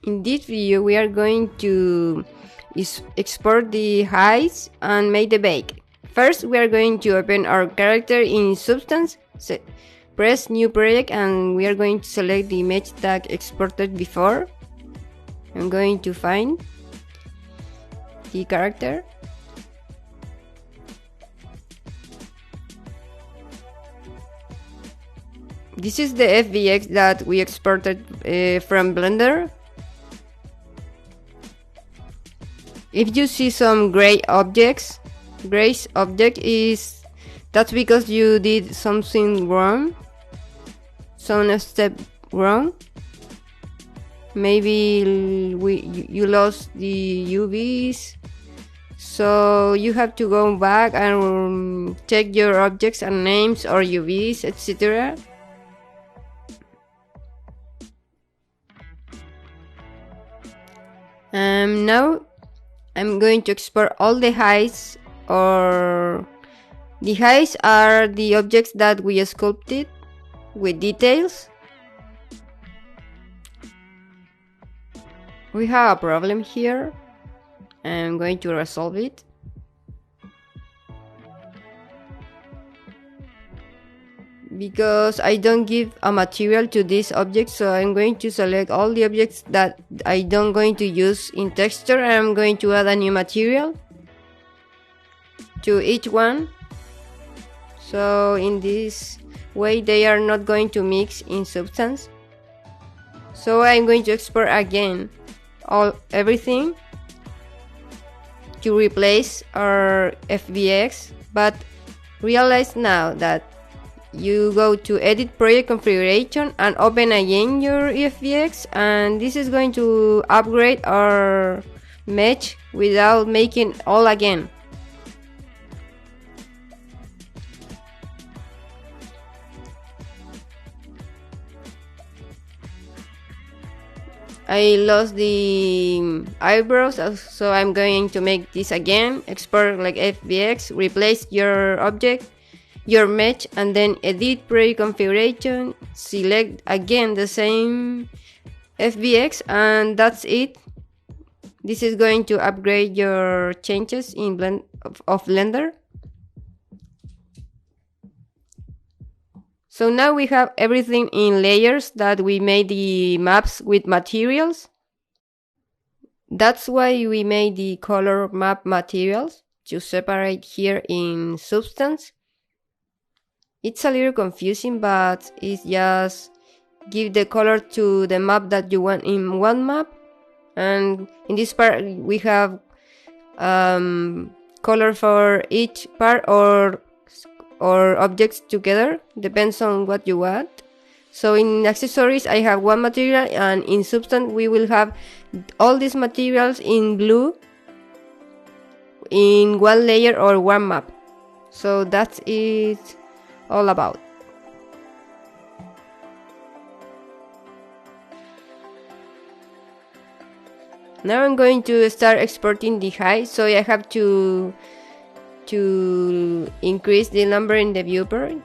In this video, we are going to export the highs and make the bake. First, we are going to open our character in Substance, press New Project, and we are going to select the image tag exported before. I'm going to find the character. This is the FBX that we exported from Blender. If you see some gray object that's because you did something wrong, some step wrong. Maybe you lost the UVs, so you have to go back and check your objects and names or UVs, etc. Now I'm going to export all the highs, or the highs are the objects that we sculpted with details. We have a problem here. I'm going to resolve it. Because I don't give a material to this object, so I'm going to select all the objects that I don't going to use in texture, and I'm going to add a new material to each one. So in this way they are not going to mix in Substance. So I'm going to export again everything to replace our FBX, but realize now that you go to edit project configuration and open again your FBX, and this is going to upgrade our mesh without making all again. I lost the eyebrows, so I'm going to make this again. Export like FBX, replace your object, your mesh, and then edit project configuration, select again the same FBX, and that's it. This is going to upgrade your changes in Blender. So now we have everything in layers that we made the maps with materials. That's why we made the color map materials to separate here in Substance. It's a little confusing, but it's just give the color to the map that you want in one map. And in this part we have color for each part or objects together, depends on what you want. So in accessories I have one material, and in Substance we will have all these materials in blue in one layer or one map. So that's it all about. Now I'm going to start exporting the height, so I have to increase the number in the viewport.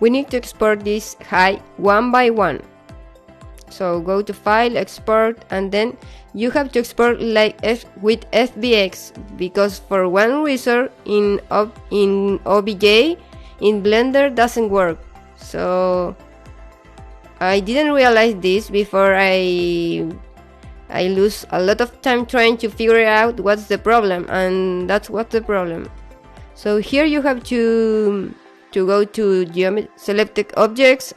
We need to export this height one by one. So go to File, Export, and then you have to export like with FBX, because for one reason in OBJ in Blender doesn't work. So I didn't realize this before. I lose a lot of time trying to figure out what's the problem, and that's what's the problem. So here you have to go to selected objects,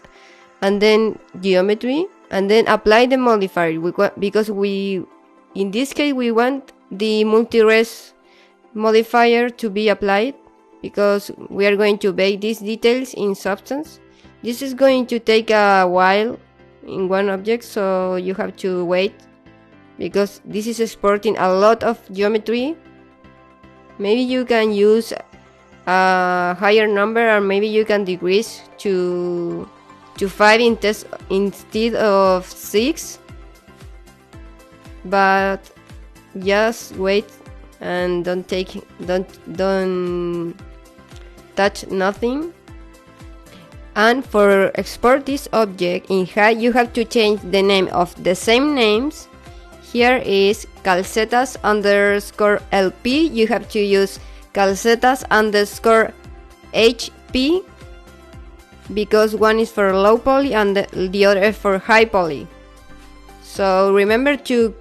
and then geometry, and then apply the modifier, because in this case we want the multi-res modifier to be applied, because we are going to bake these details in Substance. This is going to take a while in one object, so you have to wait, because this is exporting a lot of geometry. Maybe you can use a higher number, or maybe you can decrease to 5 instead of 6. But just wait and don't touch nothing. And for export this object in high, you have to change the name of the same names. Here is calcetas underscore LP. You have to use calcetas underscore HP because one is for low poly and the other is for high poly. So remember to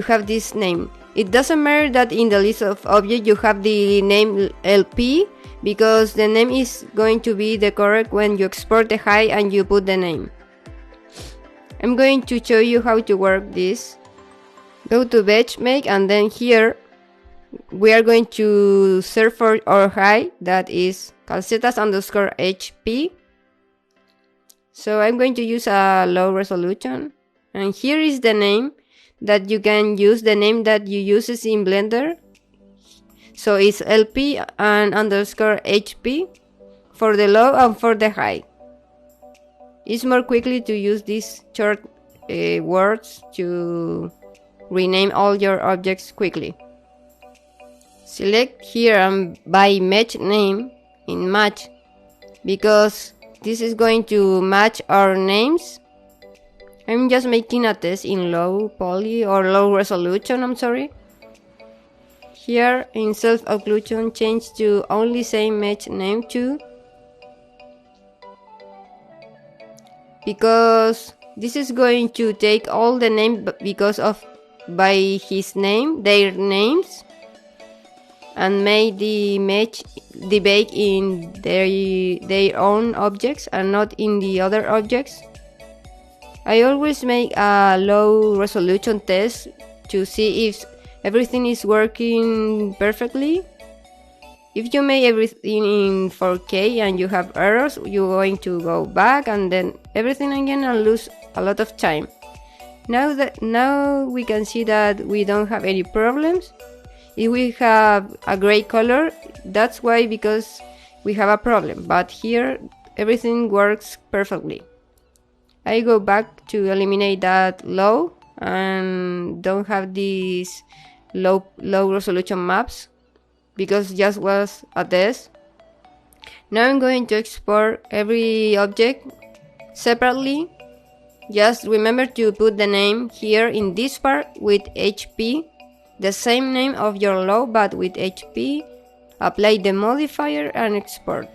have this name. It doesn't matter that in the list of objects you have the name LP, because the name is going to be the correct when you export the high and you put the name. I'm going to show you how to work this. Go to benchmark, and then here we are going to search for our high, that is calcetas underscore HP. So I'm going to use a low resolution, and here is the name that you can use, the name that you use in Blender. So it's LP and underscore HP for the low and for the high. It's more quickly to use these short words to rename all your objects quickly. Select here and by match name in match, because this is going to match our names. I'm just making a test in low poly or low resolution, I'm sorry. Here in self-occlusion, change to only same match name to, because this is going to take all the names because of by his name, their names, and make the match the bake in their own objects and not in the other objects. I always make a low resolution test to see if everything is working perfectly. If you make everything in 4K and you have errors, you're going to go back and then everything again and lose a lot of time. Now we can see that we don't have any problems. If we have a gray color, that's why, because we have a problem. But here everything works perfectly. I go back to eliminate that low and don't have these low resolution maps, because just was a test. Now I'm going to export every object separately. Just remember to put the name here in this part with HP, the same name of your low but with HP. Apply the modifier and export.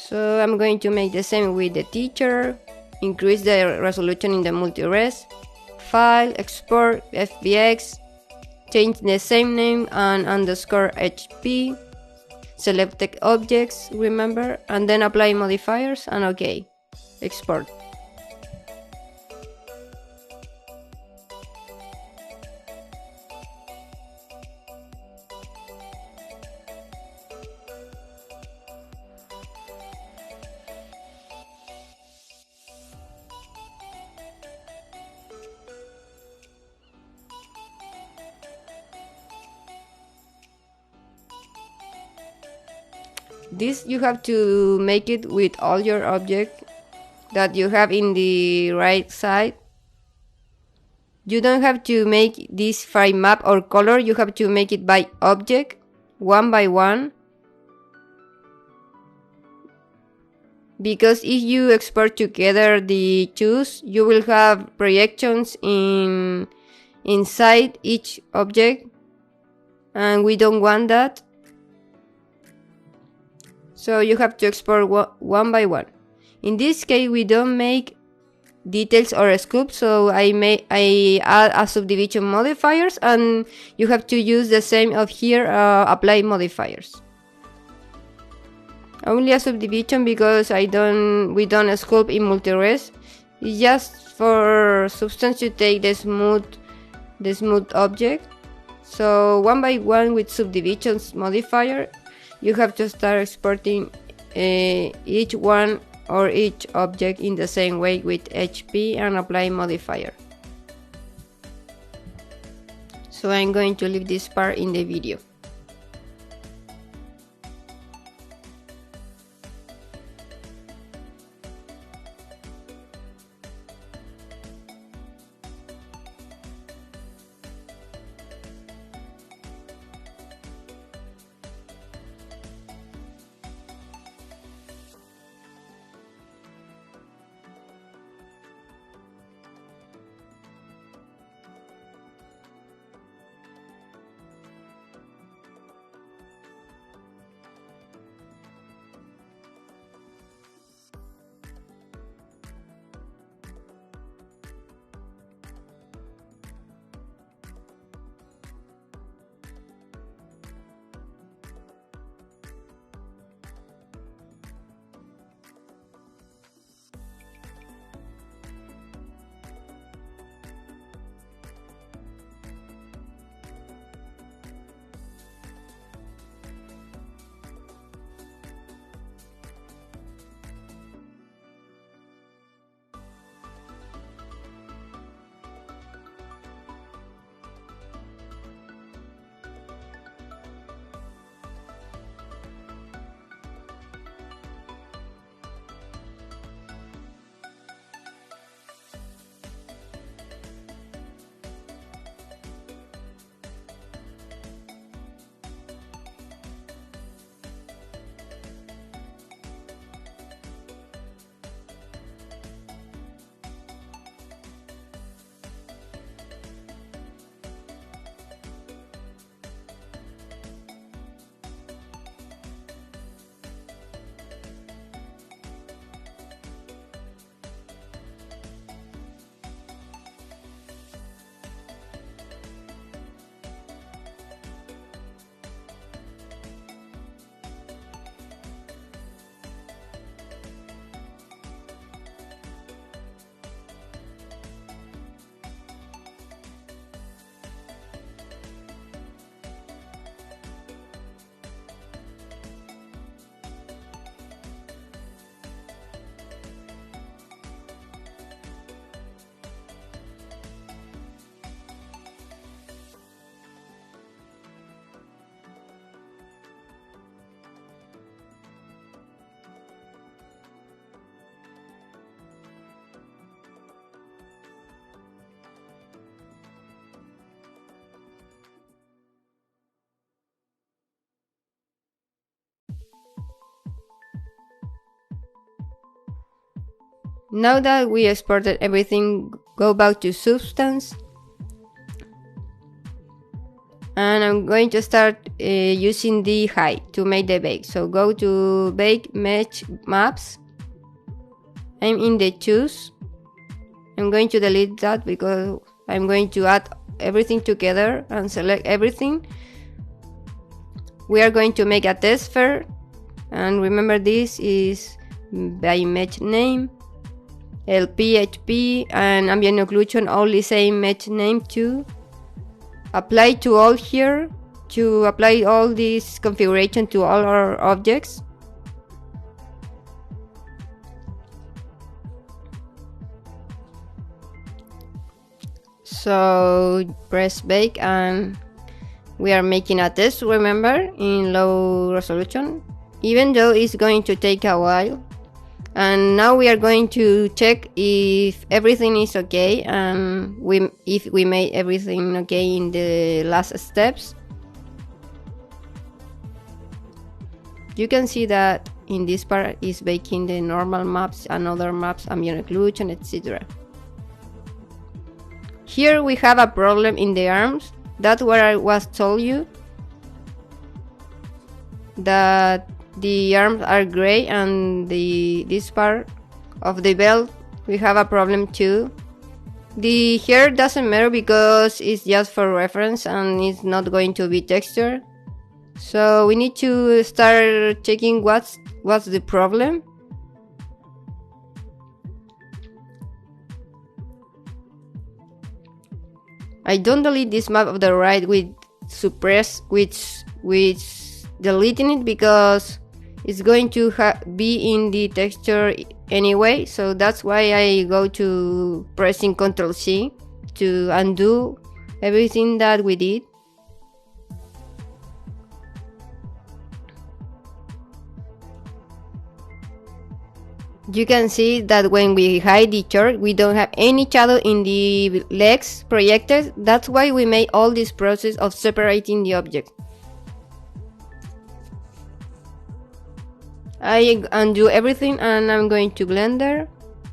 So I'm going to make the same with the teacher, increase the resolution in the multi-res, file, export, FBX, change the same name and underscore HP, select the objects, remember, and then apply modifiers and OK, export. This you have to make it with all your objects that you have in the right side. You don't have to make this by map or color, you have to make it by object, one by one. Because if you export together the choose, you will have projections inside each object, and we don't want that. So you have to export one by one. In this case, we don't make details or a scoop, so I add a subdivision modifiers, and you have to use the same of here, apply modifiers. Only a subdivision because we don't sculpt in multi-res. It's just for Substance to take the smooth object. So one by one with subdivisions modifier, you have to start exporting each one or each object in the same way with HP and apply modifier. So I'm going to leave this part in the video. Now that we exported everything, go back to Substance. And I'm going to start using the high to make the bake. So go to Bake Mesh Maps. I'm in the choose. I'm going to delete that because I'm going to add everything together and select everything. We are going to make a test sphere. And remember, this is by mesh name, LPHP, and ambient occlusion, all the same mesh name too. Apply to all here to apply all this configuration to all our objects. So press bake and we are making a test, remember, in low resolution, even though it's going to take a while. And now we are going to check if everything is okay and if we made everything okay in the last steps. You can see that in this part is baking the normal maps and other maps, ambient occlusion, etc. Here we have a problem in the arms. That's what I was told you, that the arms are gray and this part of the belt we have a problem too. The hair doesn't matter because it's just for reference and it's not going to be texture. So we need to start checking what's the problem. I don't delete this map of the right with suppress, which deleting it because it's going to be in the texture anyway. So that's why I go to pressing Ctrl C to undo everything that we did. You can see that when we hide the shirt, we don't have any shadow in the legs projected. That's why we made all this process of separating the object. I undo everything and I'm going to Blender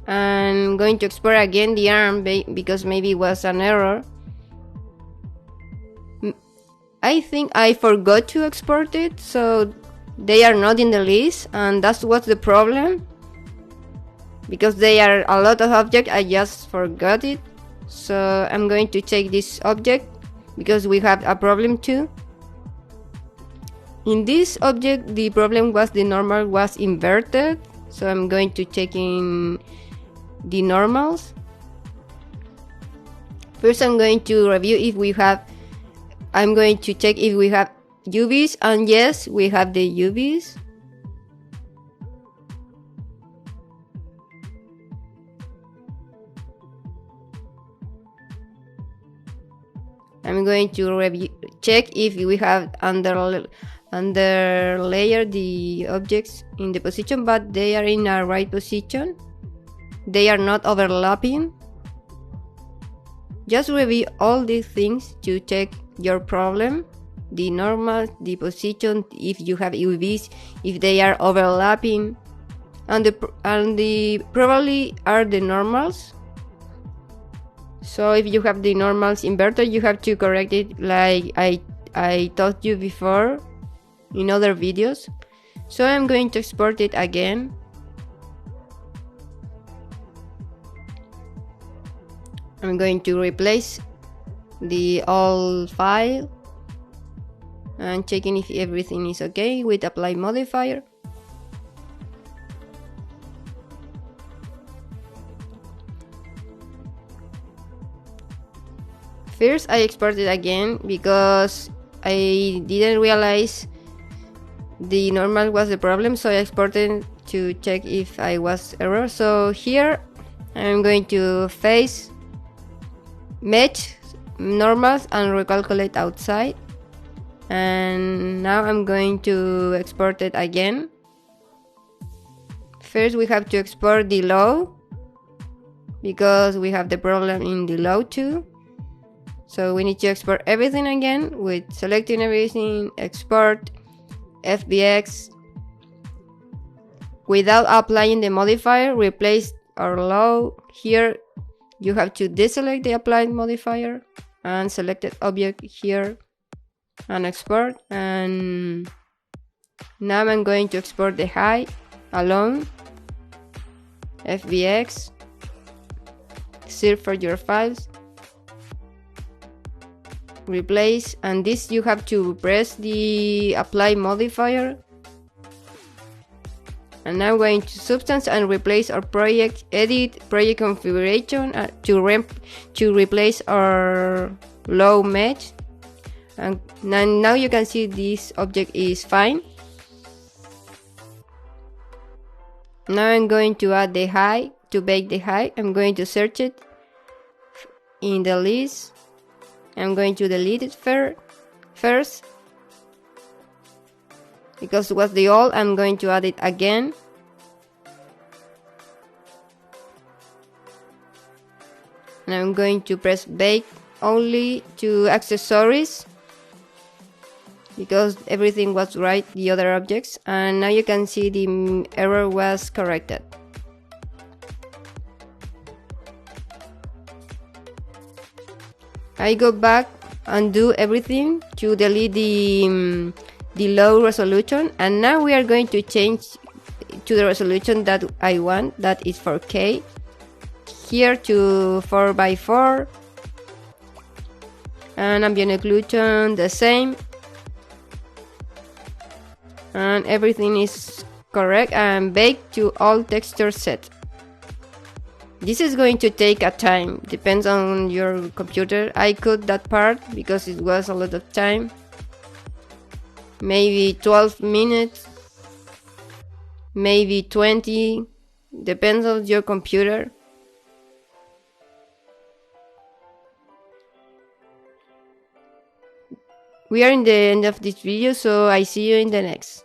and going to export again the arm because maybe it was an error. I think I forgot to export it, so they are not in the list, and that's what's the problem. Because they are a lot of objects, I just forgot it. So I'm going to check this object because we have a problem too. In this object, the problem was the normal was inverted. So I'm going to check in the normals. First, I'm going to review if we have, I'm going to check if we have UVs, and yes, we have the UVs. I'm going to check if we have underlayer the objects in the position, but they are in a right position. They are not overlapping. Just review all these things to check your problem. The normal, the position, if you have UVs, if they are overlapping, and the probably are the normals. So if you have the normals inverted, you have to correct it like I taught you before in other videos. So I'm going to export it again. I'm going to replace the old file and checking if everything is okay with apply modifier. First, I exported again because I didn't realize the normal was the problem, so I exported to check if I was error. So here I'm going to face match normals and recalculate outside, and now I'm going to export it again. First we have to export the low because we have the problem in the low too. So we need to export everything again with selecting everything, export, FBX. Without applying the modifier, replace are low. Here you have to deselect the applied modifier and selected object here and export. And now I'm going to export the high alone, FBX, search for your files, replace, and this you have to press the apply modifier. And now I'm going to Substance and replace our project, edit project configuration to replace our low mesh. And now you can see this object is fine. Now I'm going to add the high, to bake the high. I'm going to search it in the list. I'm going to delete it first. Because it was the old, I'm going to add it again. And I'm going to press bake only to accessories, because everything was right, the other objects. And now you can see the error was corrected. I go back and do everything to delete the low resolution, and now we are going to change to the resolution that I want, that is 4K. Here to 4x4, and ambient occlusion the same, and everything is correct, and bake to all textures set. This is going to take a time, depends on your computer. I cut that part because it was a lot of time, maybe 12 minutes, maybe 20, depends on your computer. We are in the end of this video, so I see you in the next.